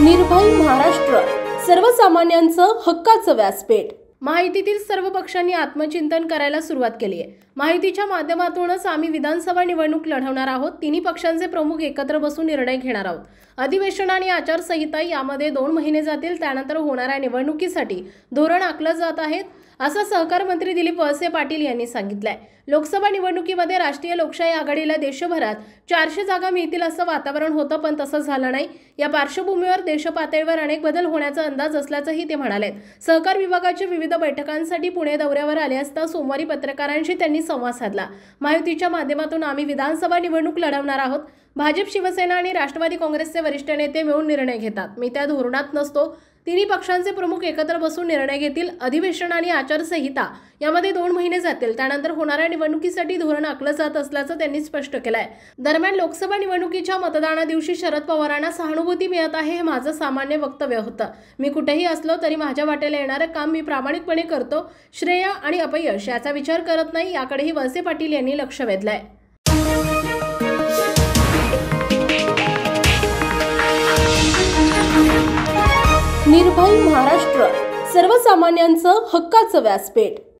निर्भय महाराष्ट्र, सर्वसामान्यांचं हक्काचं व्यासपीठ। माहितीतील सर्व पक्षांनी आत्मचिंतन करायला सुरुवात केली आहे। माहितीच्या माध्यमातूनच आम्ही विधानसभा निवडणूक लढवणार आहोत। तिन्ही पक्षांचे प्रमुख एकत्र बसून निर्णय घेणार आहोत। अधिवेशन आणि आचारसंहिता यामध्ये 2 महिने जातील। त्यानंतर होणाऱ्या निवडणुकीसाठी धोरण आखलं जात आहे, असं सहकार मंत्री दिलीप वळसे पाटील यांनी सांगितलंय। लोकसभा निवडणुकीमध्ये राष्ट्रीय लोकशाही आघाडीला देशभरात 400 जागा मिळतील असं वातावरण होतं, पण तसं झालं नाही। या पार्श्वभूमीवर देशपातळीवर अनेक बदल होण्याचा अंदाज असल्याचंही ते म्हणाले। सहकार विभागाच्या विविध बैठकांसाठी पुणे दौऱ्यावर आले असता सोमवारी पत्रकारांशी त्यांनी संवाद साधला। माहितीच्या माध्यमातून आम्ही विधानसभा निवडणूक लढवणार आहोत। भाजप, शिवसेना आणि राष्ट्रवादी काँग्रेसचे वरिष्ठ नेते मिळून निर्णय घेतात। मी त्या धोरणात नसतो। तिन्ही पक्षांचे प्रमुख एकत्र बसून निर्णय घेतील। अधिवेशन आणि आचारसंहिता यामध्ये 2 महिने जातील। त्यानंतर होणाऱ्या निवडणुकीसाठी धोरण आखलं जात असल्याचं त्यांनी स्पष्ट केलंय। दरम्यान लोकसभा निवडणुकीच्या मतदाना दिवशी शरद पवारांना सहानुभूती मिळत आहे, हे माझं सामान्य वक्तव्य होतं। मी कुठेही असलो तरी माझ्या वाटेला येणारं काम मी प्रामाणिकपणे करतो। श्रेय आणि अपयश याचा विचार करत नाही, याकडेही वळसे पाटील यांनी लक्ष वेधलंय। निर्भय महाराष्ट्र, सर्वसामान्यांचं हक्काचं व्यासपीठ।